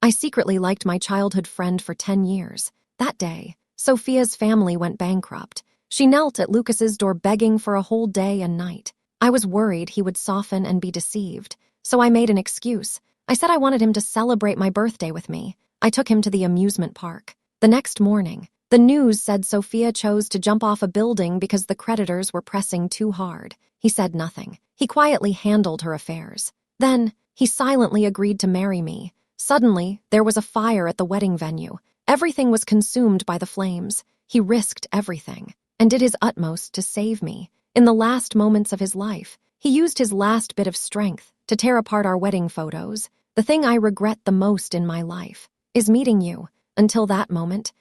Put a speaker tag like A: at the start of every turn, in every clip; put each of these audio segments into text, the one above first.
A: I secretly liked my childhood friend for 10 years. That day, Sophia's family went bankrupt. She knelt at Lucas's door begging for a whole day and night. I was worried he would soften and be deceived, so I made an excuse. I said I wanted him to celebrate my birthday with me. I took him to the amusement park. The next morning, the news said Sophia chose to jump off a building because the creditors were pressing too hard. He said nothing. He quietly handled her affairs. Then, he silently agreed to marry me. Suddenly, there was a fire at the wedding venue. Everything was consumed by the flames. He risked everything and did his utmost to save me. In the last moments of his life, he used his last bit of strength to tear apart our wedding photos. The thing I regret the most in my life is meeting you. Until that moment,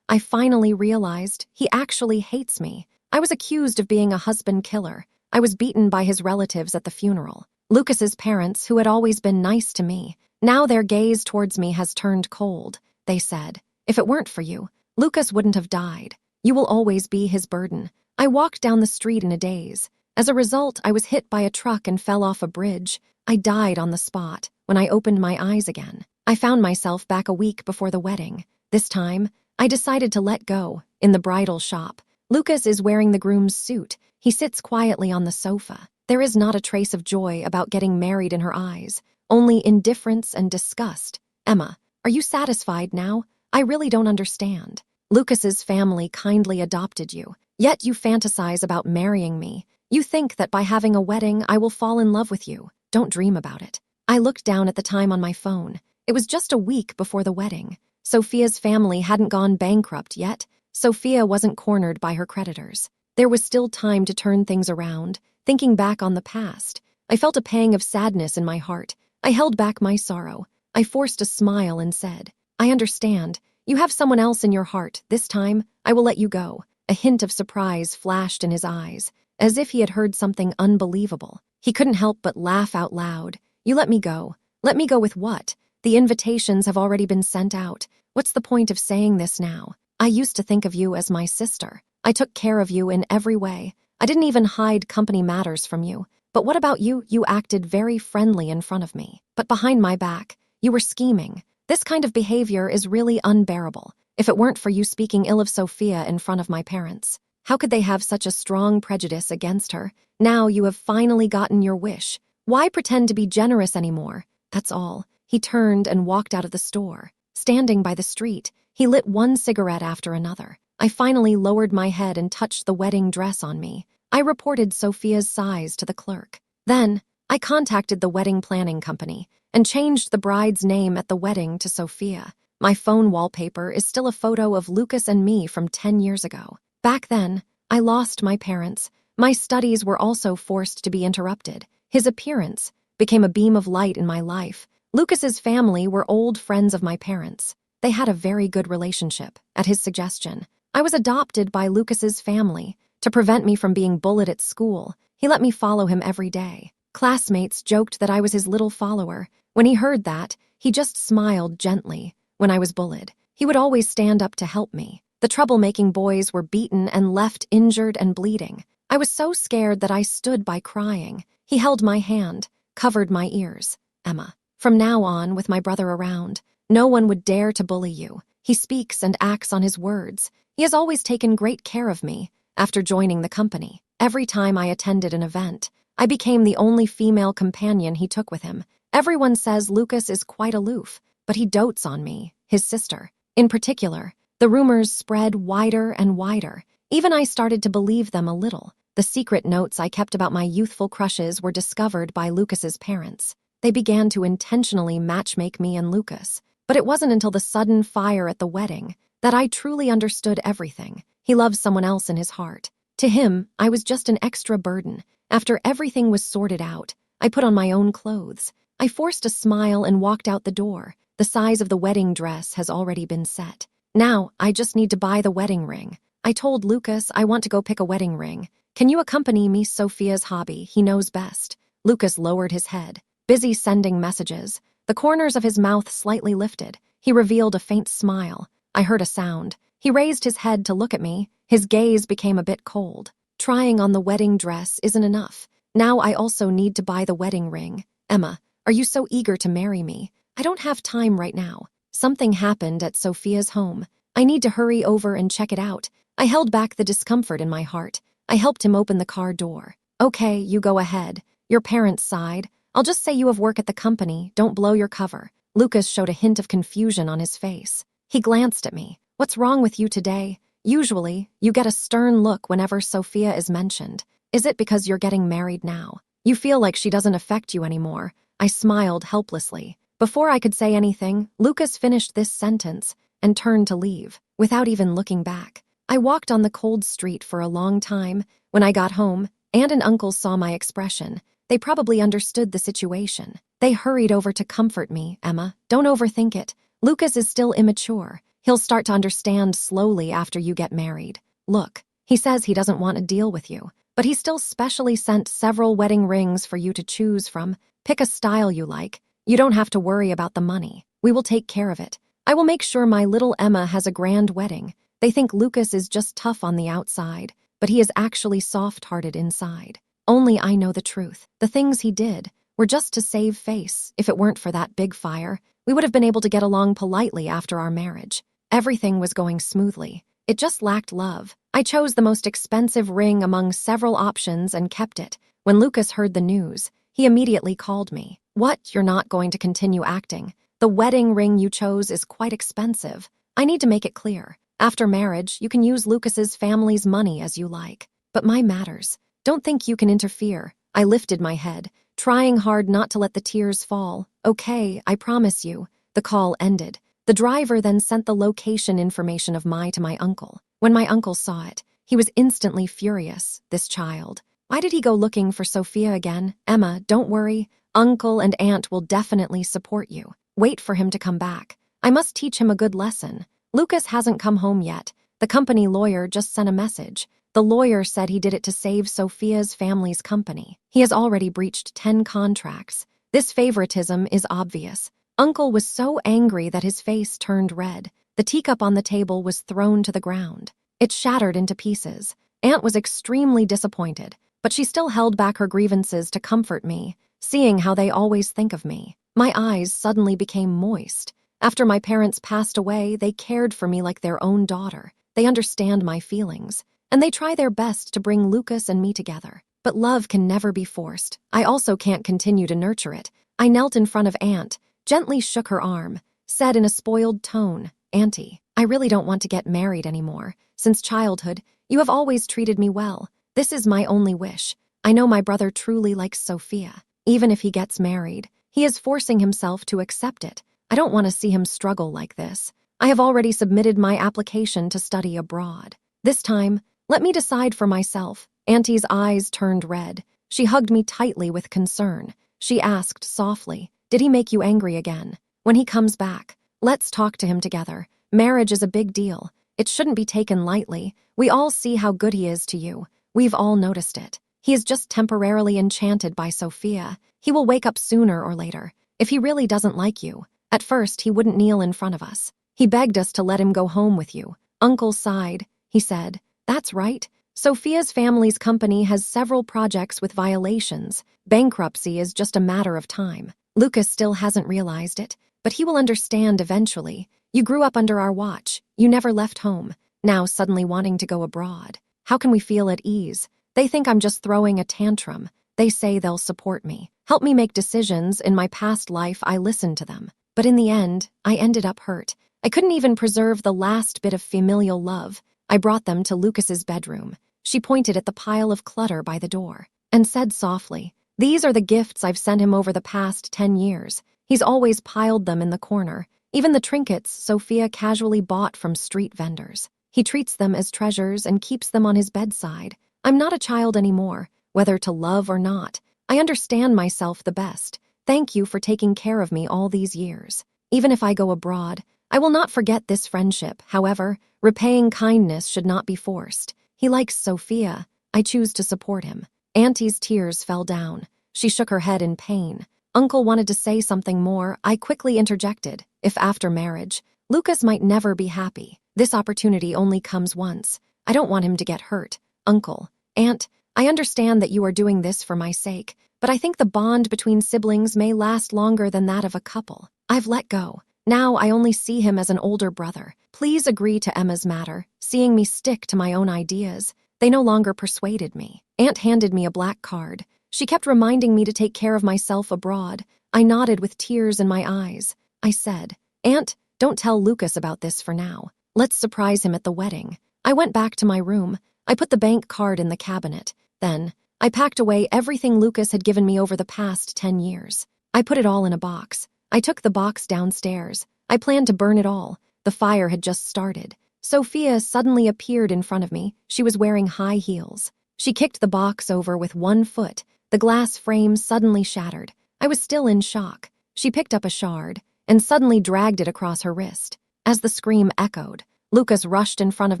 A: I finally realized he actually hates me. I was accused of being a husband killer. I was beaten by his relatives at the funeral. Lucas's parents, who had always been nice to me, now their gaze towards me has turned cold. They said, "If it weren't for you, Lucas wouldn't have died. You will always be his burden." I walked down the street in a daze. As a result, I was hit by a truck and fell off a bridge. I died on the spot. When I opened my eyes again, I found myself back a week before the wedding. This time, I decided to let go. In the bridal shop, Lucas is wearing the groom's suit. He sits quietly on the sofa. There is not a trace of joy about getting married in her eyes, only indifference and disgust. "Emma, are you satisfied now? I really don't understand. Lucas's family kindly adopted you, yet you fantasize about marrying me. You think that by having a wedding, I will fall in love with you. Don't dream about it." I looked down at the time on my phone. It was just a week before the wedding. Sophia's family hadn't gone bankrupt yet. Sophia wasn't cornered by her creditors. There was still time to turn things around. Thinking back on the past, I felt a pang of sadness in my heart. I held back my sorrow. I forced a smile and said, "I understand. You have someone else in your heart. This time, I will let you go." A hint of surprise flashed in his eyes, as if he had heard something unbelievable. He couldn't help but laugh out loud. "You let me go. Let me go with what? The invitations have already been sent out. What's the point of saying this now? I used to think of you as my sister. I took care of you in every way. I didn't even hide company matters from you. But what about you? You acted very friendly in front of me. But behind my back, you were scheming. This kind of behavior is really unbearable. If it weren't for you speaking ill of Sophia in front of my parents, how could they have such a strong prejudice against her? Now you have finally gotten your wish. Why pretend to be generous anymore? That's all." He turned and walked out of the store. Standing by the street, he lit one cigarette after another. I finally lowered my head and touched the wedding dress on me. I reported Sophia's size to the clerk. Then, I contacted the wedding planning company and changed the bride's name at the wedding to Sophia. My phone wallpaper is still a photo of Lucas and me from 10 years ago. Back then, I lost my parents. My studies were also forced to be interrupted. His appearance became a beam of light in my life. Lucas's family were old friends of my parents. They had a very good relationship. At his suggestion, I was adopted by Lucas's family. To prevent me from being bullied at school, he let me follow him every day. Classmates joked that I was his little follower. When he heard that, he just smiled gently. When I was bullied, he would always stand up to help me. The troublemaking boys were beaten and left injured and bleeding. I was so scared that I stood by crying. He held my hand, covered my ears. "Emma, from now on, with my brother around, no one would dare to bully you. He speaks and acts on his words. He has always taken great care of me." After joining the company, every time I attended an event, I became the only female companion he took with him. Everyone says Lucas is quite aloof, but he dotes on me, his sister. In particular, the rumors spread wider and wider. Even I started to believe them a little. The secret notes I kept about my youthful crushes were discovered by Lucas's parents. They began to intentionally matchmake me and Lucas. But it wasn't until the sudden fire at the wedding that I truly understood everything. He loves someone else in his heart. To him, I was just an extra burden. After everything was sorted out, I put on my own clothes. I forced a smile and walked out the door. The size of the wedding dress has already been set. Now, I just need to buy the wedding ring. I told Lucas I want to go pick a wedding ring. "Can you accompany me? Sophia's hobby. He knows best." Lucas lowered his head, busy sending messages. The corners of his mouth slightly lifted. He revealed a faint smile. I heard a sound. He raised his head to look at me. His gaze became a bit cold. "Trying on the wedding dress isn't enough. Now I also need to buy the wedding ring. Emma, are you so eager to marry me? I don't have time right now. Something happened at Sophia's home. I need to hurry over and check it out. I held back the discomfort in my heart. I helped him open the car door. Okay, you go ahead. Your parents sighed. I'll just say you have work at the company. Don't blow your cover. Lucas showed a hint of confusion on his face. He glanced at me. What's wrong with you today? Usually, you get a stern look whenever Sophia is mentioned. Is it because you're getting married now? You feel like she doesn't affect you anymore. I smiled helplessly. Before I could say anything, Lucas finished this sentence and turned to leave, without even looking back. I walked on the cold street for a long time. When I got home, Aunt and Uncle saw my expression. They probably understood the situation. They hurried over to comfort me. Emma, don't overthink it. Lucas is still immature. He'll start to understand slowly after you get married. Look, he says he doesn't want to deal with you, but he still specially sent several wedding rings for you to choose from. Pick a style you like. You don't have to worry about the money. We will take care of it. I will make sure my little Emma has a grand wedding. They think Lucas is just tough on the outside, but he is actually soft-hearted inside. Only I know the truth. The things he did were just to save face. If it weren't for that big fire, we would have been able to get along politely after our marriage. Everything was going smoothly. It just lacked love. I chose the most expensive ring among several options and kept it. When Lucas heard the news, he immediately called me. What? You're not going to continue acting? The wedding ring you chose is quite expensive. I need to make it clear. After marriage, you can use Lucas's family's money as you like. But my matters. Don't think you can interfere. I lifted my head, trying hard not to let the tears fall. Okay, I promise you. The call ended. The driver then sent the location information of to my uncle. When my uncle saw it, he was instantly furious. This child. Why did he go looking for Sophia again? Emma, don't worry. Uncle and Aunt will definitely support you. Wait for him to come back. I must teach him a good lesson. Lucas hasn't come home yet. The company lawyer just sent a message. The lawyer said he did it to save Sophia's family's company. He has already breached 10 contracts. This favoritism is obvious. Uncle was so angry that his face turned red. The teacup on the table was thrown to the ground. It shattered into pieces. Aunt was extremely disappointed, but she still held back her grievances to comfort me, seeing how they always think of me. My eyes suddenly became moist. After my parents passed away, they cared for me like their own daughter. They understand my feelings, and they try their best to bring Lucas and me together. But love can never be forced. I also can't continue to nurture it. I knelt in front of Aunt, gently shook her arm, said in a spoiled tone, Auntie, I really don't want to get married anymore. Since childhood, you have always treated me well. This is my only wish. I know my brother truly likes Sophia. Even if he gets married, he is forcing himself to accept it. I don't want to see him struggle like this. I have already submitted my application to study abroad. This time, let me decide for myself. Auntie's eyes turned red. She hugged me tightly with concern. She asked softly, did he make you angry again? When he comes back, let's talk to him together. Marriage is a big deal. It shouldn't be taken lightly. We all see how good he is to you. We've all noticed it. He is just temporarily enchanted by Sophia. He will wake up sooner or later. If he really doesn't like you, at first he wouldn't kneel in front of us. He begged us to let him go home with you. Uncle sighed. He said, that's right. Sophia's family's company has several projects with violations. Bankruptcy is just a matter of time. Lucas still hasn't realized it, but he will understand eventually. You grew up under our watch. You never left home. Now suddenly wanting to go abroad. How can we feel at ease? They think I'm just throwing a tantrum. They say they'll support me, help me make decisions. In my past life, I listened to them. But in the end, I ended up hurt. I couldn't even preserve the last bit of familial love. I brought them to Lucas's bedroom. She pointed at the pile of clutter by the door and said softly, these are the gifts I've sent him over the past 10 years. He's always piled them in the corner, even the trinkets Sophia casually bought from street vendors. He treats them as treasures and keeps them on his bedside. I'm not a child anymore, whether to love or not. I understand myself the best. Thank you for taking care of me all these years. Even if I go abroad, I will not forget this friendship. However, repaying kindness should not be forced. He likes Sophia. I choose to support him. Auntie's tears fell down. She shook her head in pain. Uncle wanted to say something more. I quickly interjected. If after marriage, Lucas might never be happy. This opportunity only comes once. I don't want him to get hurt. Uncle, Aunt, I understand that you are doing this for my sake, but I think the bond between siblings may last longer than that of a couple. I've let go. Now I only see him as an older brother. Please agree to Emma's matter. Seeing me stick to my own ideas, they no longer persuaded me. Aunt handed me a black card. She kept reminding me to take care of myself abroad. I nodded with tears in my eyes. I said, "Aunt, don't tell Lucas about this for now. Let's surprise him at the wedding." I went back to my room. I put the bank card in the cabinet. Then, I packed away everything Lucas had given me over the past 10 years. I put it all in a box. I took the box downstairs. I planned to burn it all. The fire had just started. Sophia suddenly appeared in front of me. She was wearing high heels. She kicked the box over with one foot. The glass frame suddenly shattered. I was still in shock. She picked up a shard and suddenly dragged it across her wrist. As the scream echoed, Lucas rushed in front of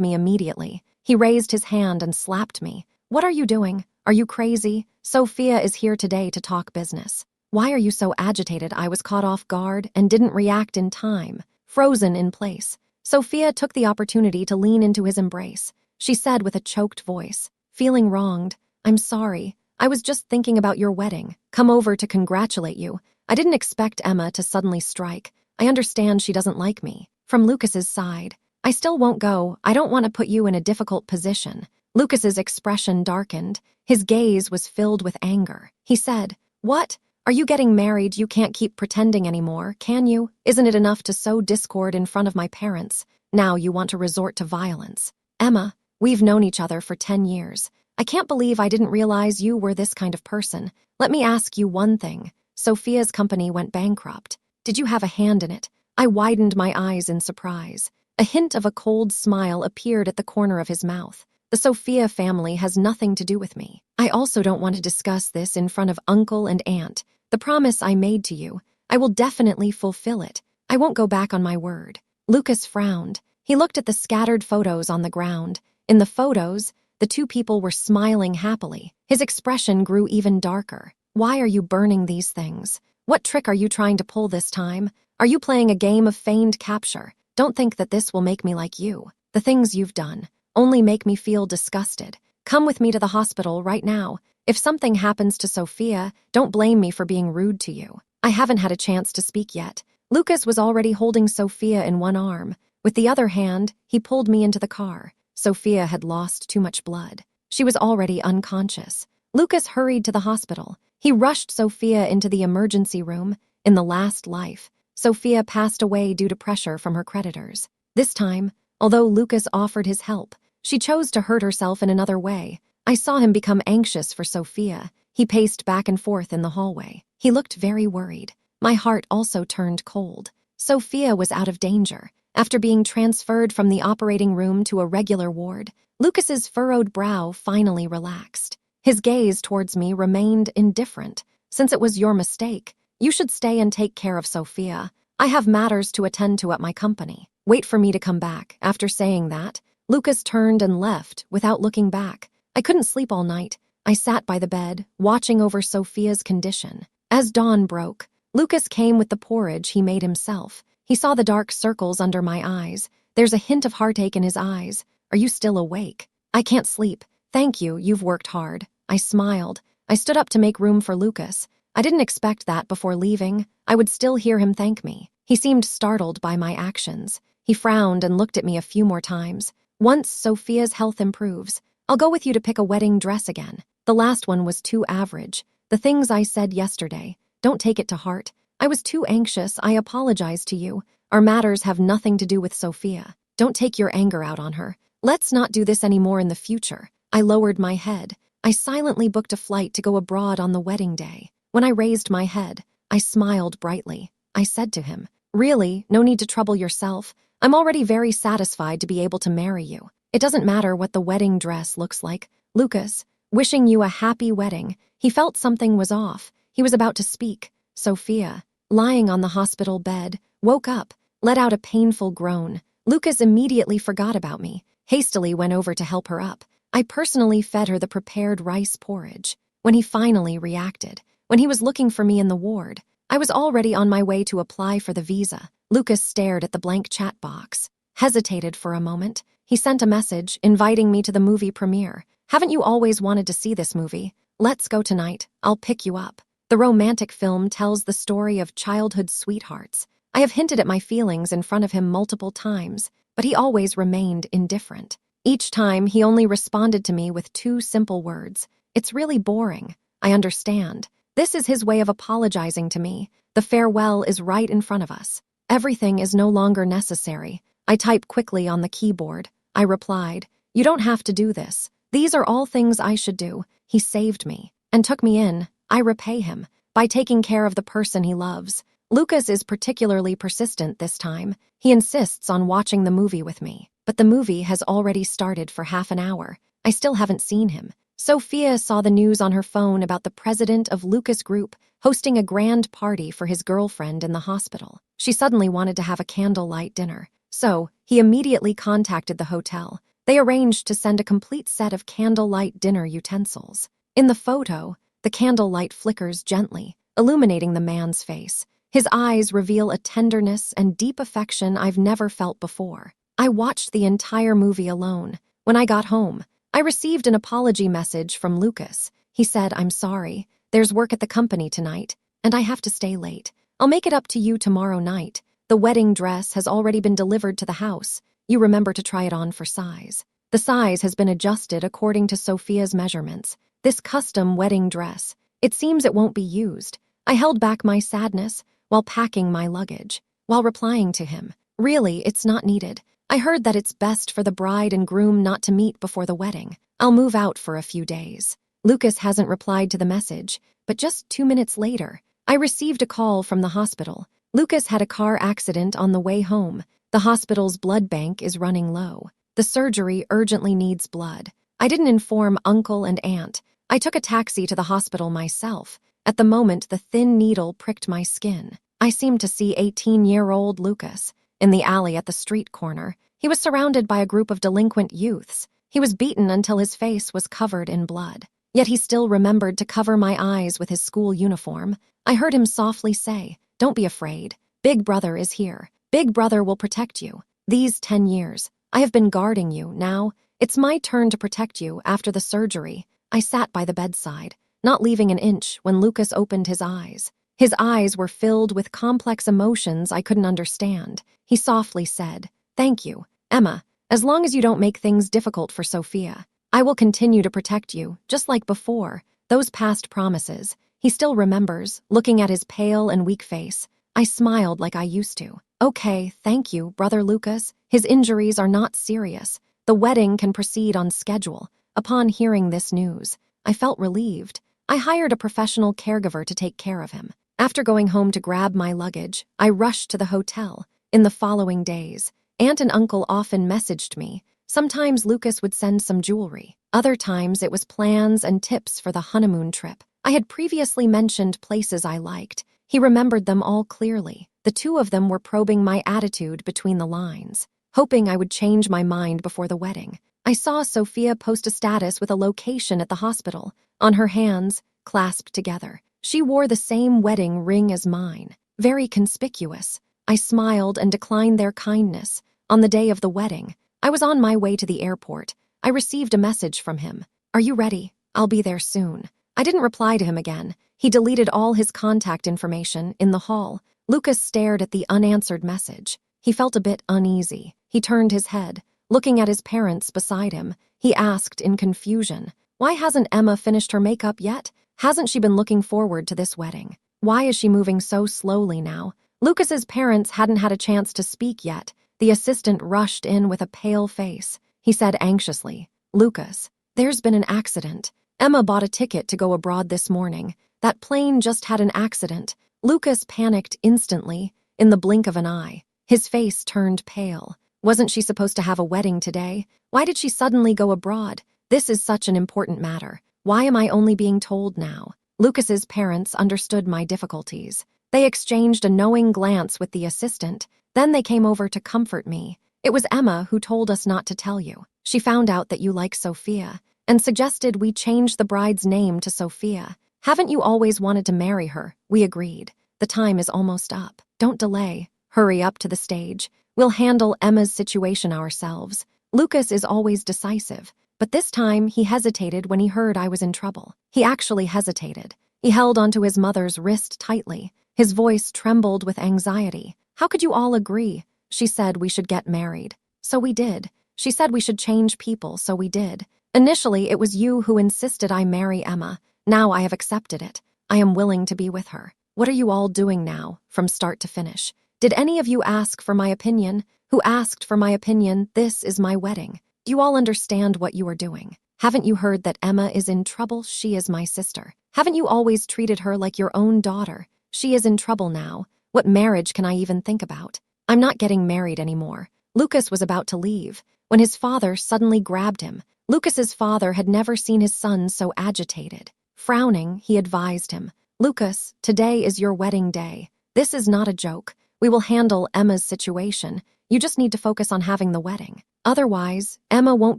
A: me immediately. He raised his hand and slapped me. "What are you doing? Are you crazy? Sophia is here today to talk business." "Why are you so agitated?" I was caught off guard and didn't react in time, frozen in place. Sophia took the opportunity to lean into his embrace. She said with a choked voice, feeling wronged, "I'm sorry. I was just thinking about your wedding. Come over to congratulate you. I didn't expect Emma to suddenly strike. I understand she doesn't like me." From Lucas's side, "I still won't go. I don't want to put you in a difficult position." Lucas's expression darkened. His gaze was filled with anger. He said, "What? Are you getting married? You can't keep pretending anymore, can you? Isn't it enough to sow discord in front of my parents? Now you want to resort to violence." "Emma, we've known each other for 10 years. I can't believe I didn't realize you were this kind of person. Let me ask you one thing. Sophia's company went bankrupt. Did you have a hand in it?" I widened my eyes in surprise. A hint of a cold smile appeared at the corner of his mouth. "The Sophia family has nothing to do with me. I also don't want to discuss this in front of uncle and aunt. The promise I made to you, I will definitely fulfill it. I won't go back on my word." Lucas frowned. He looked at the scattered photos on the ground. In the photos, the two people were smiling happily. His expression grew even darker. "Why are you burning these things? What trick are you trying to pull this time? Are you playing a game of feigned capture? Don't think that this will make me like you. The things you've done only make me feel disgusted. Come with me to the hospital right now. If something happens to Sophia, don't blame me for being rude to you." I haven't had a chance to speak yet. Lucas was already holding Sophia in one arm. With the other hand, he pulled me into the car. Sophia had lost too much blood. She was already unconscious. Lucas hurried to the hospital. He rushed Sophia into the emergency room. In the last life, Sophia passed away due to pressure from her creditors. This time, although Lucas offered his help, she chose to hurt herself in another way. I saw him become anxious for Sophia. He paced back and forth in the hallway. He looked very worried. My heart also turned cold. Sophia was out of danger. After being transferred from the operating room to a regular ward, Lucas's furrowed brow finally relaxed. His gaze towards me remained indifferent. "Since it was your mistake, you should stay and take care of Sophia. I have matters to attend to at my company. Wait for me to come back." After saying that, Lucas turned and left without looking back. I couldn't sleep all night. I sat by the bed, watching over Sophia's condition. As dawn broke, Lucas came with the porridge he made himself. He saw the dark circles under my eyes. There's a hint of heartache in his eyes. "Are you still awake?" "I can't sleep. Thank you, you've worked hard." I smiled. I stood up to make room for Lucas. I didn't expect that before leaving I would still hear him thank me. He seemed startled by my actions. He frowned and looked at me a few more times. "Once Sophia's health improves, I'll go with you to pick a wedding dress again. The last one was too average. The things I said yesterday, don't take it to heart. I was too anxious. I apologize to you. Our matters have nothing to do with Sophia. Don't take your anger out on her. Let's not do this anymore in the future." I lowered my head. I silently booked a flight to go abroad on the wedding day. When I raised my head, I smiled brightly. I said to him, "Really, no need to trouble yourself. I'm already very satisfied to be able to marry you. It doesn't matter what the wedding dress looks like. Lucas, wishing you a happy wedding." He felt something was off. He was about to speak. Sophia, lying on the hospital bed, woke up, let out a painful groan. Lucas immediately forgot about me, hastily went over to help her up. I personally fed her the prepared rice porridge. When he finally reacted, when he was looking for me in the ward, I was already on my way to apply for the visa. Lucas stared at the blank chat box, hesitated for a moment. He sent a message inviting me to the movie premiere. "Haven't you always wanted to see this movie? Let's go tonight. I'll pick you up." The romantic film tells the story of childhood sweethearts. I have hinted at my feelings in front of him multiple times, but he always remained indifferent. Each time, he only responded to me with two simple words. It's really boring. I understand. This is his way of apologizing to me. The farewell is right in front of us. Everything is no longer necessary. I type quickly on the keyboard. I replied, "You don't have to do this. These are all things I should do." He saved me and took me in. I repay him by taking care of the person he loves. Lucas is particularly persistent this time. He insists on watching the movie with me, but the movie has already started for half an hour. I still haven't seen him. Sophia saw the news on her phone about the president of Lucas Group hosting a grand party for his girlfriend in the hospital. She suddenly wanted to have a candlelight dinner, so he immediately contacted the hotel. They arranged to send a complete set of candlelight dinner utensils. In the photo, the candlelight flickers gently, illuminating the man's face. His eyes reveal a tenderness and deep affection I've never felt before. I watched the entire movie alone. When I got home, I received an apology message from Lucas. He said, "I'm sorry. There's work at the company tonight, and I have to stay late. I'll make it up to you tomorrow night. The wedding dress has already been delivered to the house. You remember to try it on for size." The size has been adjusted according to Sophia's measurements. This custom wedding dress, it seems it won't be used. I held back my sadness while packing my luggage, while replying to him, "Really, it's not needed. I heard that it's best for the bride and groom not to meet before the wedding. I'll move out for a few days." Lucas hasn't replied to the message, but just 2 minutes later, I received a call from the hospital. Lucas had a car accident on the way home. The hospital's blood bank is running low. The surgery urgently needs blood. I didn't inform uncle and aunt. I took a taxi to the hospital myself. At the moment, the thin needle pricked my skin. I seemed to see 18-year-old Lucas in the alley at the street corner. He was surrounded by a group of delinquent youths. He was beaten until his face was covered in blood. Yet he still remembered to cover my eyes with his school uniform. I heard him softly say, "Don't be afraid. Big Brother is here. Big Brother will protect you. These 10 years, I have been guarding you. Now, it's my turn to protect you after the surgery." I sat by the bedside, not leaving an inch when Lucas opened his eyes. His eyes were filled with complex emotions I couldn't understand. He softly said, "Thank you, Emma. As long as you don't make things difficult for Sophia, I will continue to protect you, just like before." Those past promises, he still remembers, looking at his pale and weak face. I smiled like I used to. "Okay, thank you, Brother Lucas. His injuries are not serious. The wedding can proceed on schedule." Upon hearing this news, I felt relieved. I hired a professional caregiver to take care of him. After going home to grab my luggage, I rushed to the hotel. In the following days, Aunt and Uncle often messaged me. Sometimes Lucas would send some jewelry. Other times it was plans and tips for the honeymoon trip. I had previously mentioned places I liked. He remembered them all clearly. The two of them were probing my attitude between the lines, hoping I would change my mind before the wedding. I saw Sophia post a status with a location at the hospital, on her hands, clasped together. She wore the same wedding ring as mine, very conspicuous. I smiled and declined their kindness. On the day of the wedding, I was on my way to the airport. I received a message from him. "Are you ready? I'll be there soon." I didn't reply to him again. He deleted all his contact information. In the hall, Lucas stared at the unanswered message. He felt a bit uneasy. He turned his head, looking at his parents beside him. He asked in confusion, "Why hasn't Emma finished her makeup yet? Hasn't she been looking forward to this wedding? Why is she moving so slowly now?" Lucas's parents hadn't had a chance to speak yet. The assistant rushed in with a pale face. He said anxiously, "Lucas, there's been an accident. Emma bought a ticket to go abroad this morning. That plane just had an accident." Lucas panicked instantly, in the blink of an eye. His face turned pale. Wasn't she supposed to have a wedding today? Why did she suddenly go abroad? This is such an important matter. Why am I only being told now? Lucas's parents understood my difficulties. They exchanged a knowing glance with the assistant. Then they came over to comfort me. "It was Emma who told us not to tell you. She found out that you like Sophia and suggested we change the bride's name to Sophia. Haven't you always wanted to marry her?" We agreed. "The time is almost up. Don't delay. Hurry up to the stage. We'll handle Emma's situation ourselves." Lucas is always decisive, but this time he hesitated when he heard I was in trouble. He actually hesitated. He held onto his mother's wrist tightly. His voice trembled with anxiety. How could you all agree? She said we should get married. So we did. She said we should change people, so we did. Initially, it was you who insisted I marry Emma. Now I have accepted it. I am willing to be with her. What are you all doing now, from start to finish? Did any of you ask for my opinion? Who asked for my opinion? This is my wedding. Do you all understand what you are doing? Haven't you heard that Emma is in trouble? She is my sister. Haven't you always treated her like your own daughter? She is in trouble now. What marriage can I even think about? I'm not getting married anymore. Lucas was about to leave when his father suddenly grabbed him. Lucas's father had never seen his son so agitated. Frowning, he advised him, "Lucas, today is your wedding day. This is not a joke. We will handle Emma's situation. You just need to focus on having the wedding. Otherwise, Emma won't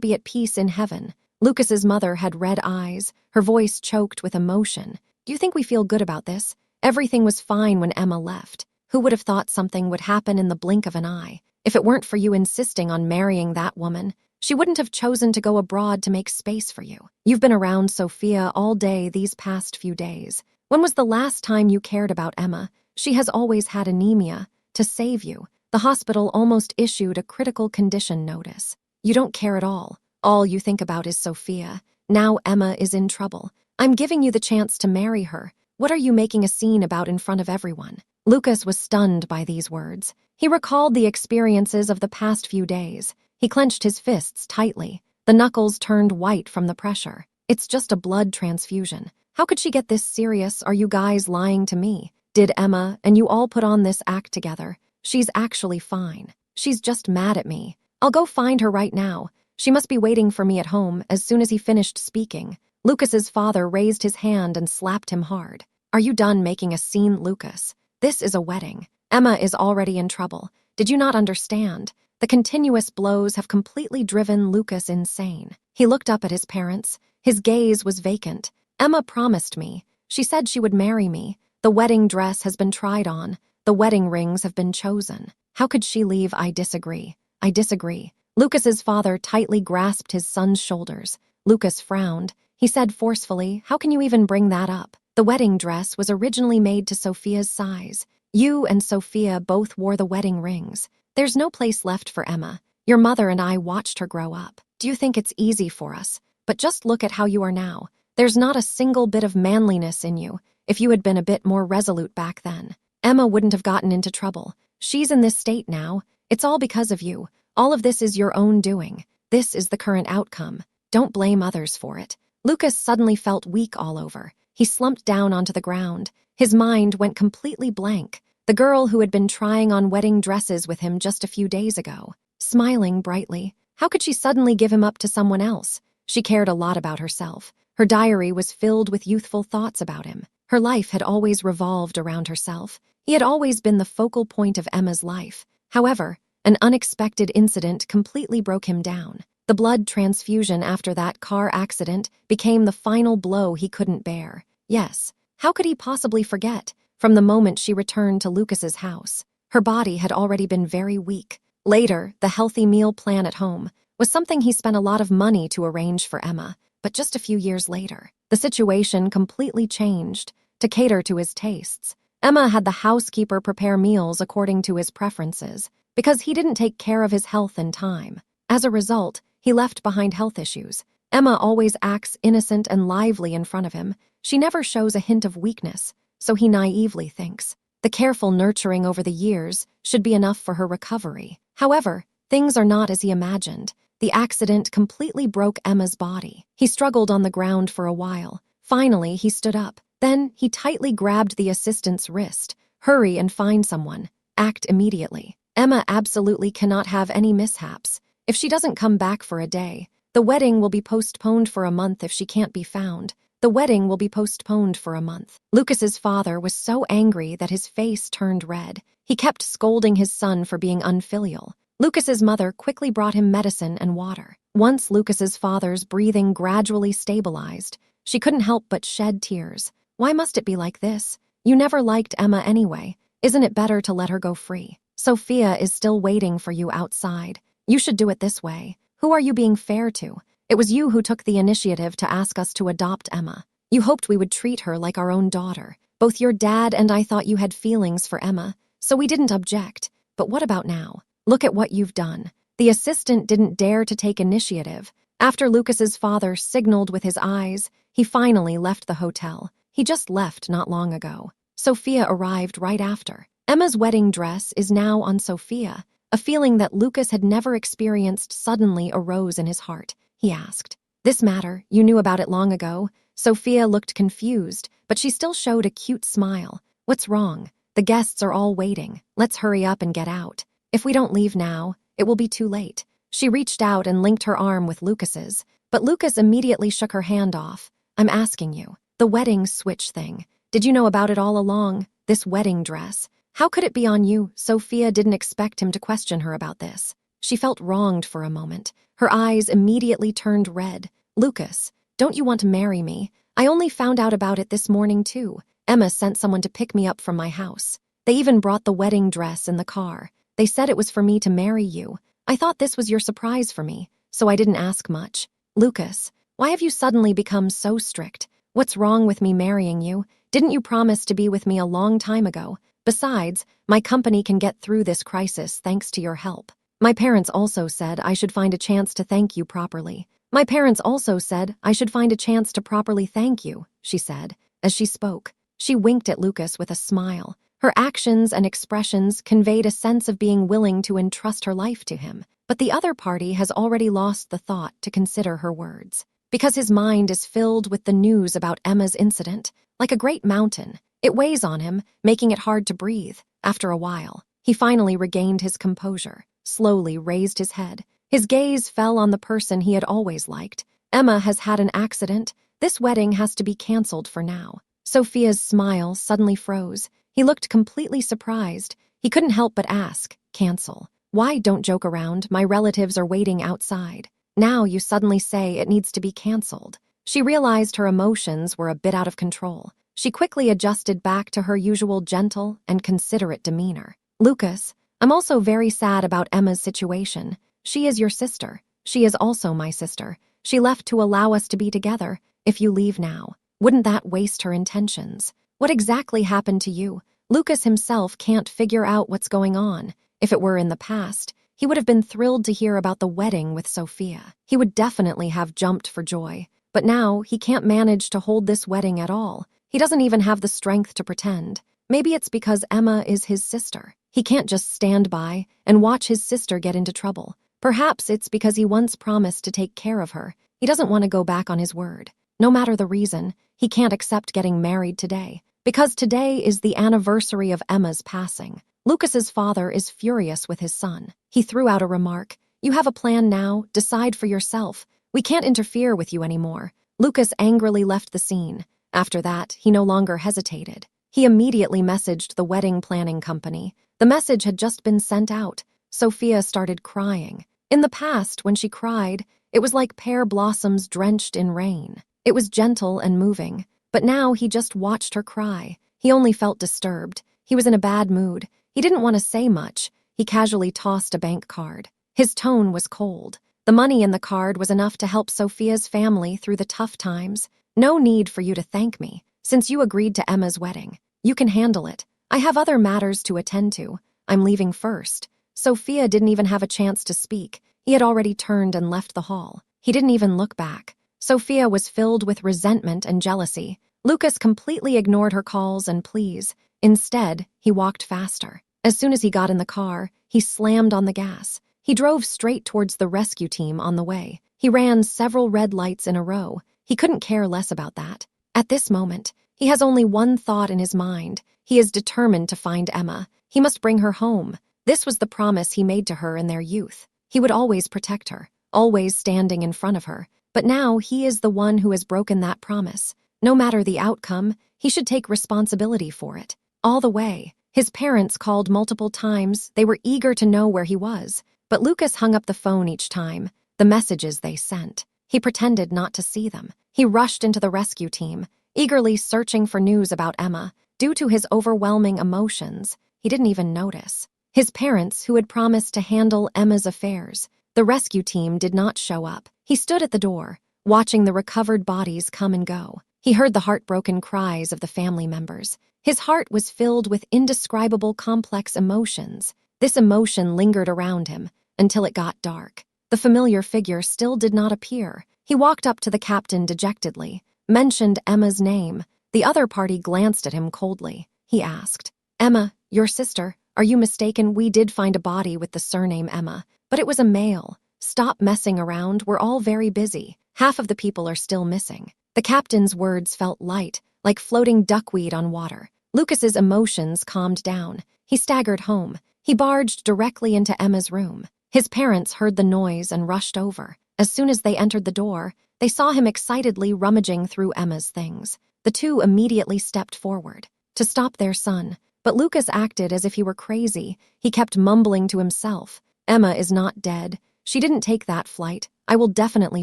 A: be at peace in heaven." Lucas's mother had red eyes, her voice choked with emotion. "Do you think we feel good about this? Everything was fine when Emma left. Who would have thought something would happen in the blink of an eye? If it weren't for you insisting on marrying that woman, she wouldn't have chosen to go abroad to make space for you. You've been around Sophia all day these past few days. When was the last time you cared about Emma? She has always had anemia. To save you, the hospital almost issued a critical condition notice. You don't care at all. All you think about is Sophia. Now Emma is in trouble. I'm giving you the chance to marry her. What are you making a scene about in front of everyone?" Lucas was stunned by these words. He recalled the experiences of the past few days. He clenched his fists tightly. The knuckles turned white from the pressure. "It's just a blood transfusion. How could she get this serious? Are you guys lying to me? Did Emma and you all put on this act together? She's actually fine. She's just mad at me. I'll go find her right now. She must be waiting for me at home." As soon as he finished speaking, Lucas's father raised his hand and slapped him hard. "Are you done making a scene, Lucas? This is a wedding. Emma is already in trouble. Did you not understand? The continuous blows have completely driven Lucas insane." He looked up at his parents. His gaze was vacant. "Emma promised me. She said she would marry me. The wedding dress has been tried on. The wedding rings have been chosen. How could she leave? I disagree. I disagree." Lucas's father tightly grasped his son's shoulders. Lucas frowned. He said forcefully, "How can you even bring that up? The wedding dress was originally made to Sophia's size. You and Sophia both wore the wedding rings. There's no place left for Emma. Your mother and I watched her grow up. Do you think it's easy for us? But just look at how you are now. There's not a single bit of manliness in you. If you had been a bit more resolute back then, Emma wouldn't have gotten into trouble. She's in this state now. It's all because of you. All of this is your own doing. This is the current outcome. Don't blame others for it." Lucas suddenly felt weak all over. He slumped down onto the ground. His mind went completely blank. The girl who had been trying on wedding dresses with him just a few days ago, smiling brightly. How could she suddenly give him up to someone else? She cared a lot about herself. Her diary was filled with youthful thoughts about him. Her life had always revolved around herself. He had always been the focal point of Emma's life. However, an unexpected incident completely broke him down. The blood transfusion after that car accident became the final blow he couldn't bear. Yes, how could he possibly forget? From the moment she returned to Lucas's house, her body had already been very weak. Later, the healthy meal plan at home was something he spent a lot of money to arrange for Emma, but just a few years later, the situation completely changed. To cater to his tastes, Emma had the housekeeper prepare meals according to his preferences, because he didn't take care of his health in time. As a result, he left behind health issues. Emma always acts innocent and lively in front of him. She never shows a hint of weakness, so he naively thinks. The careful nurturing over the years should be enough for her recovery. However, things are not as he imagined. The accident completely broke Emma's body. He struggled on the ground for a while. Finally, he stood up. Then, he tightly grabbed the assistant's wrist. "Hurry and find someone. Act immediately. Emma absolutely cannot have any mishaps. If she doesn't come back for a day, the wedding will be postponed for a month if she can't be found. The wedding will be postponed for a month." Lucas's father was so angry that his face turned red. He kept scolding his son for being unfilial. Lucas's mother quickly brought him medicine and water. Once Lucas's father's breathing gradually stabilized, she couldn't help but shed tears. "Why must it be like this? You never liked Emma anyway. Isn't it better to let her go free? Sophia is still waiting for you outside. You should do it this way. Who are you being fair to? It was you who took the initiative to ask us to adopt Emma. You hoped we would treat her like our own daughter. Both your dad and I thought you had feelings for Emma. so we didn't object. But what about now? Look at what you've done. The assistant didn't dare to take initiative. After Lucas's father signaled with his eyes, he finally left the hotel. He just left not long ago. Sophia arrived right after. Emma's wedding dress is now on Sophia. A feeling that Lucas had never experienced suddenly arose in his heart. He asked, "This matter, you knew about it long ago?" Sophia looked confused, but she still showed a cute smile. "What's wrong? The guests are all waiting. Let's hurry up and get out. If we don't leave now, it will be too late." She reached out and linked her arm with Lucas's, but Lucas immediately shook her hand off. "I'm asking you, the wedding switch thing. Did you know about it all along? This wedding dress. How could it be on you?" Sophia didn't expect him to question her about this. She felt wronged for a moment. Her eyes immediately turned red. "Lucas, don't you want to marry me? I only found out about it this morning too. Emma sent someone to pick me up from my house. They even brought the wedding dress in the car. They said it was for me to marry you. I thought this was your surprise for me, so I didn't ask much. Lucas, why have you suddenly become so strict? What's wrong with me marrying you? Didn't you promise to be with me a long time ago? Besides, my company can get through this crisis thanks to your help. My parents also said I should find a chance to thank you properly. My parents also said I should find a chance to properly thank you," she said. As she spoke, she winked at Lucas with a smile. Her actions and expressions conveyed a sense of being willing to entrust her life to him, but the other party has already lost the thought to consider her words. Because his mind is filled with the news about Emma's incident, like a great mountain, it weighs on him, making it hard to breathe. After a while, he finally regained his composure, slowly raised his head. His gaze fell on the person he had always liked. "Emma has had an accident. This wedding has to be canceled for now." Sophia's smile suddenly froze. He looked completely surprised. He couldn't help but ask, "Cancel? Why? Don't joke around. My relatives are waiting outside. Now you suddenly say it needs to be canceled." She realized her emotions were a bit out of control. She quickly adjusted back to her usual gentle and considerate demeanor. "Lucas, I'm also very sad about Emma's situation. She is your sister. She is also my sister. She left to allow us to be together. If you leave now, wouldn't that waste her intentions? What exactly happened to you? Lucas himself can't figure out what's going on. If it were in the past, he would have been thrilled to hear about the wedding with Sophia. He would definitely have jumped for joy. But now he can't manage to hold this wedding at all. He doesn't even have the strength to pretend. Maybe it's because Emma is his sister. He can't just stand by and watch his sister get into trouble. Perhaps it's because he once promised to take care of her. He doesn't want to go back on his word. No matter the reason, he can't accept getting married today. Because today is the anniversary of Emma's passing. Lucas's father is furious with his son. He threw out a remark. "You have a plan now. Decide for yourself. We can't interfere with you anymore." Lucas angrily left the scene. After that, he no longer hesitated. He immediately messaged the wedding planning company. The message had just been sent out. Sophia started crying. In the past, when she cried, it was like pear blossoms drenched in rain. It was gentle and moving. But now he just watched her cry. He only felt disturbed. He was in a bad mood. He didn't want to say much. He casually tossed a bank card. His tone was cold. The money in the card was enough to help Sophia's family through the tough times. "No need for you to thank me. Since you agreed to Emma's wedding, you can handle it. I have other matters to attend to. I'm leaving first." Sophia didn't even have a chance to speak. He had already turned and left the hall. He didn't even look back. Sophia was filled with resentment and jealousy. Lucas completely ignored her calls and pleas. Instead, he walked faster. As soon as he got in the car, he slammed on the gas. He drove straight towards the rescue team on the way. He ran several red lights in a row. He couldn't care less about that. At this moment, he has only one thought in his mind. He is determined to find Emma. He must bring her home. This was the promise he made to her in their youth. He would always protect her, always standing in front of her. But now he is the one who has broken that promise. No matter the outcome, he should take responsibility for it. All the way, his parents called multiple times. They were eager to know where he was. But Lucas hung up the phone each time. The messages they sent. He pretended not to see them. He rushed into the rescue team, eagerly searching for news about Emma. Due to his overwhelming emotions, he didn't even notice his parents, who had promised to handle Emma's affairs. The rescue team did not show up. He stood at the door, watching the recovered bodies come and go. He heard the heartbroken cries of the family members. His heart was filled with indescribable complex emotions. This emotion lingered around him until it got dark. The familiar figure still did not appear. He walked up to the captain dejectedly, mentioned Emma's name. The other party glanced at him coldly. He asked, "Emma, your sister? Are you mistaken? We did find a body with the surname Emma, but it was a male. Stop messing around, we're all very busy. Half of the people are still missing." The captain's words felt light, like floating duckweed on water. Lucas's emotions calmed down. He staggered home. He barged directly into Emma's room. His parents heard the noise and rushed over. As soon as they entered the door, they saw him excitedly rummaging through Emma's things. The two immediately stepped forward to stop their son, but Lucas acted as if he were crazy. He kept mumbling to himself, "Emma is not dead. She didn't take that flight. I will definitely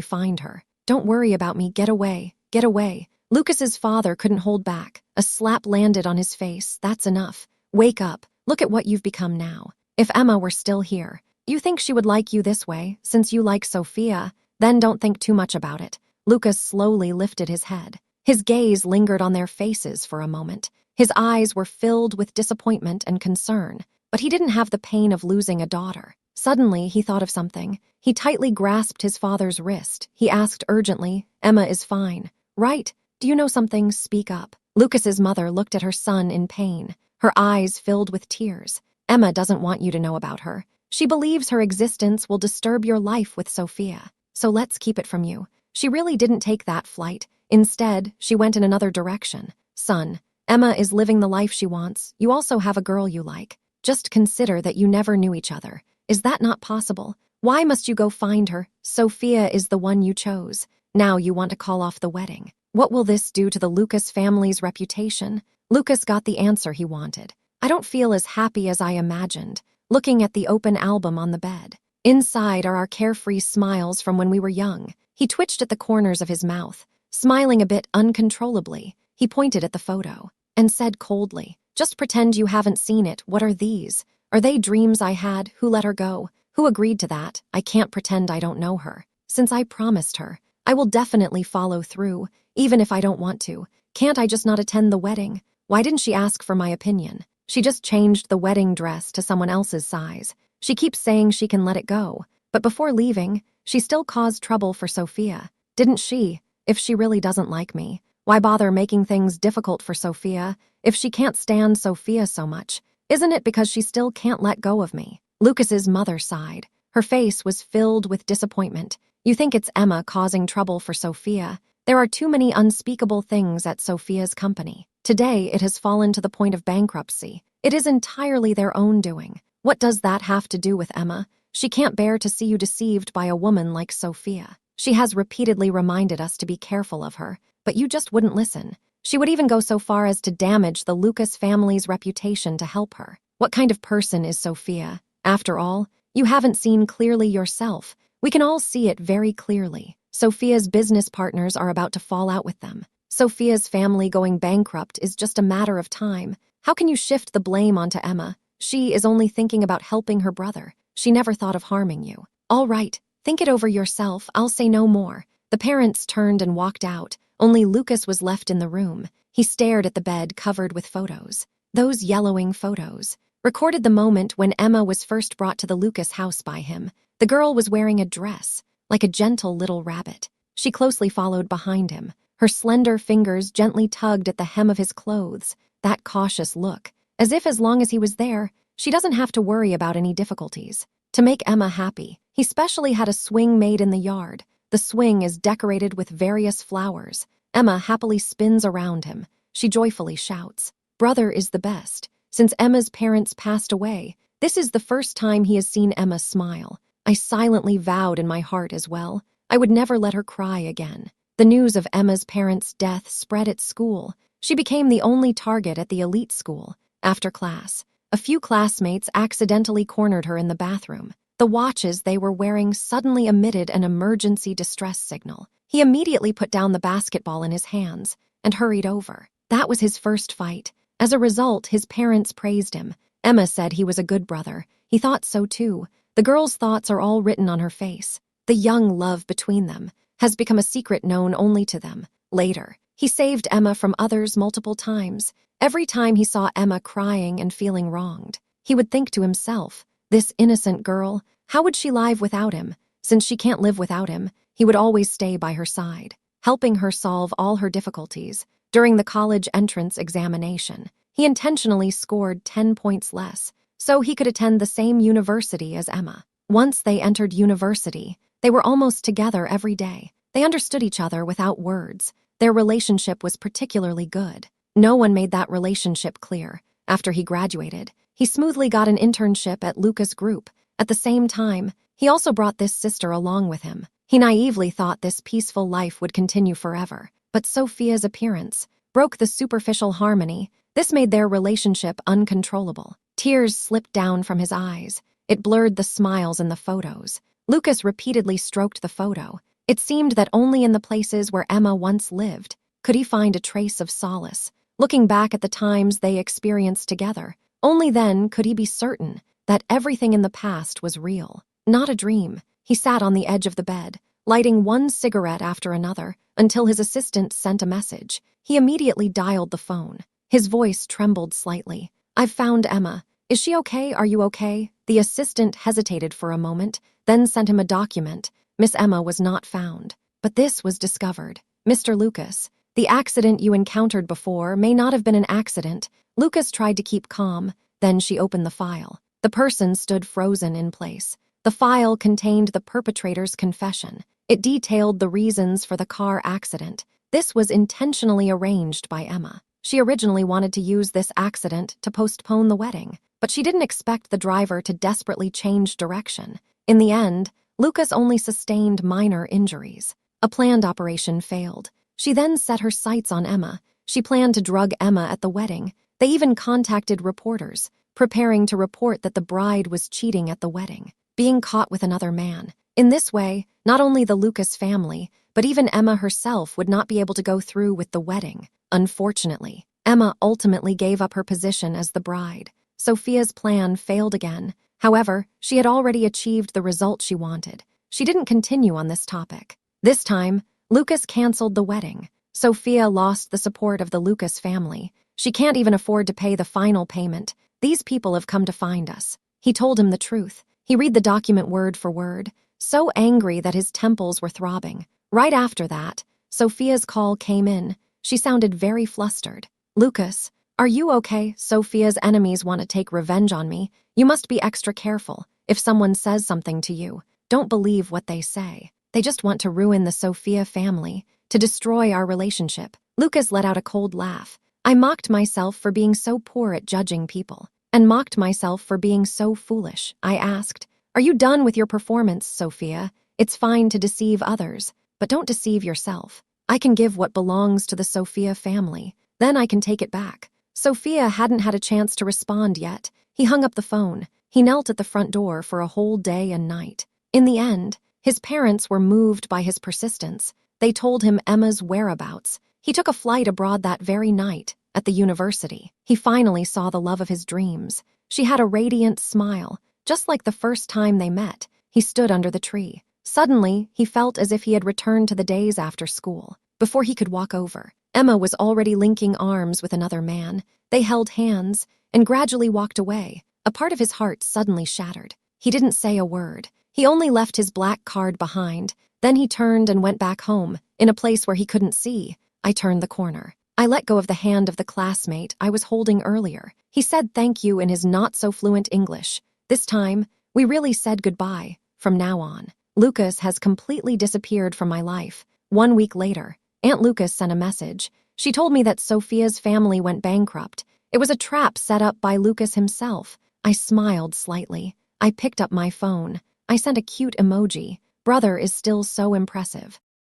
A: find her. Don't worry about me. Get away. Get away." Lucas's father couldn't hold back. A slap landed on his face. "That's enough. Wake up. Look at what you've become now. If Emma were still here, you think she would like you this way, since you like Sophia? Then don't think too much about it." Lucas slowly lifted his head. His gaze lingered on their faces for a moment. His eyes were filled with disappointment and concern, but he didn't have the pain of losing a daughter. Suddenly, he thought of something. He tightly grasped his father's wrist. He asked urgently, "Emma is fine, right? Do you know something? Speak up." Lucas's mother looked at her son in pain. Her eyes filled with tears. "Emma doesn't want you to know about her. She believes her existence will disturb your life with Sophia. So let's keep it from you. She really didn't take that flight. Instead, she went in another direction. Son, Emma is living the life she wants. You also have a girl you like. Just consider that you never knew each other. Is that not possible? Why must you go find her? Sophia is the one you chose. Now you want to call off the wedding. What will this do to the Lucas family's reputation?" Lucas got the answer he wanted. "I don't feel as happy as I imagined," looking at the open album on the bed. "Inside are our carefree smiles from when we were young." He twitched at the corners of his mouth, smiling a bit uncontrollably. He pointed at the photo and said coldly, "Just pretend you haven't seen it. What are these? Are they dreams I had? Who let her go? Who agreed to that? I can't pretend I don't know her. Since I promised her, I will definitely follow through, even if I don't want to. Can't I just not attend the wedding? Why didn't she ask for my opinion? She just changed the wedding dress to someone else's size. She keeps saying she can let it go, but before leaving, she still caused trouble for Sophia. Didn't she? If she really doesn't like me, why bother making things difficult for Sophia? If she can't stand Sophia so much, isn't it because she still can't let go of me?" Lucas's mother sighed. Her face was filled with disappointment. "You think it's Emma causing trouble for Sophia? There are too many unspeakable things at Sophia's company. Today, it has fallen to the point of bankruptcy. It is entirely their own doing. What does that have to do with Emma? She can't bear to see you deceived by a woman like Sophia. She has repeatedly reminded us to be careful of her, but you just wouldn't listen. She would even go so far as to damage the Lucas family's reputation to help her. What kind of person is Sophia? After all, you haven't seen clearly yourself. We can all see it very clearly. Sophia's business partners are about to fall out with them. Sophia's family going bankrupt is just a matter of time. How can you shift the blame onto Emma? She is only thinking about helping her brother. She never thought of harming you. All right, think it over yourself. I'll say no more." The parents turned and walked out. Only Lucas was left in the room. He stared at the bed covered with photos. Those yellowing photos recorded the moment when Emma was first brought to the Lucas house by him. The girl was wearing a dress, like a gentle little rabbit. She closely followed behind him. Her slender fingers gently tugged at the hem of his clothes, that cautious look, as if as long as he was there, she doesn't have to worry about any difficulties. To make Emma happy, he specially had a swing made in the yard. The swing is decorated with various flowers. Emma happily spins around him. She joyfully shouts, "Brother is the best." Since Emma's parents passed away, this is the first time he has seen Emma smile. I silently vowed in my heart as well, I would never let her cry again. The news of Emma's parents' death spread at school. She became the only target at the elite school. After class, a few classmates accidentally cornered her in the bathroom. The watches they were wearing suddenly emitted an emergency distress signal. He immediately put down the basketball in his hands and hurried over. That was his first fight. As a result, his parents praised him. Emma said he was a good brother. He thought so too. The girl's thoughts are all written on her face. The young love between them has become a secret known only to them. Later, he saved Emma from others multiple times. Every time he saw Emma crying and feeling wronged, he would think to himself, this innocent girl, how would she live without him? Since she can't live without him, he would always stay by her side, helping her solve all her difficulties. During the college entrance examination, he intentionally scored 10 points less, so he could attend the same university as Emma. Once they entered university, they were almost together every day. They understood each other without words. Their relationship was particularly good. No one made that relationship clear. After he graduated, he smoothly got an internship at Luca's group. At the same time, he also brought this sister along with him. He naively thought this peaceful life would continue forever, but Sophia's appearance broke the superficial harmony. This made their relationship uncontrollable. Tears slipped down from his eyes. It blurred the smiles in the photos. Lucas repeatedly stroked the photo. It seemed that only in the places where Emma once lived could he find a trace of solace. Looking back at the times they experienced together, only then could he be certain that everything in the past was real, not a dream. He sat on the edge of the bed, lighting one cigarette after another, until his assistant sent a message. He immediately dialed the phone. His voice trembled slightly. "I've found Emma. Is she okay? Are you okay?" The assistant hesitated for a moment, then sent him a document. Miss Emma was not found. But this was discovered. "Mr. Lucas, the accident you encountered before may not have been an accident." Lucas tried to keep calm. Then she opened the file. The person stood frozen in place. The file contained the perpetrator's confession. It detailed the reasons for the car accident. This was intentionally arranged by Emma. She originally wanted to use this accident to postpone the wedding, but she didn't expect the driver to desperately change direction. In the end, Lucas only sustained minor injuries. A planned operation failed. She then set her sights on Emma. She planned to drug Emma at the wedding. They even contacted reporters, preparing to report that the bride was cheating at the wedding, being caught with another man. In this way, not only the Lucas family, but even Emma herself would not be able to go through with the wedding. Unfortunately, Emma ultimately gave up her position as the bride. Sophia's plan failed again. However, she had already achieved the result she wanted. She didn't continue on this topic. This time, Lucas canceled the wedding. Sophia lost the support of the Lucas family. She can't even afford to pay the final payment. "These people have come to find us." He told him the truth. He read the document word for word, so angry that his temples were throbbing. Right after that, Sophia's call came in. She sounded very flustered. "Lucas, are you okay? Sophia's enemies want to take revenge on me. You must be extra careful. If someone says something to you, don't believe what they say. They just want to ruin the Sophia family, to destroy our relationship." Lucas let out a cold laugh. "I mocked myself for being so poor at judging people, and mocked myself for being so foolish." I asked, "Are you done with your performance, Sophia? It's fine to deceive others, but don't deceive yourself. I can give what belongs to the Sophia family. Then I can take it back." Sophia hadn't had a chance to respond yet. He hung up the phone. He knelt at the front door for a whole day and night. In the end, his parents were moved by his persistence. They told him Emma's whereabouts. He took a flight abroad that very night. At the university, he finally saw the love of his dreams. She had a radiant smile, just like the first time they met. He stood under the tree. Suddenly, he felt as if he had returned to the days after school. Before he could walk over, Emma was already linking arms with another man. They held hands and gradually walked away. A part of his heart suddenly shattered. He didn't say a word. He only left his black card behind. Then he turned and went back home, in a place where he couldn't see. I turned the corner. I let go of the hand of the classmate I was holding earlier. He said thank you in his not-so-fluent English. This time, we really said goodbye. From now on, Lucas has completely disappeared from my life. 1 week later, Aunt Lucas sent a message. She told me that Sophia's family went bankrupt. It was a trap set up by Lucas himself. I smiled slightly. I picked up my phone. I sent a cute emoji. Brother is still so impressive.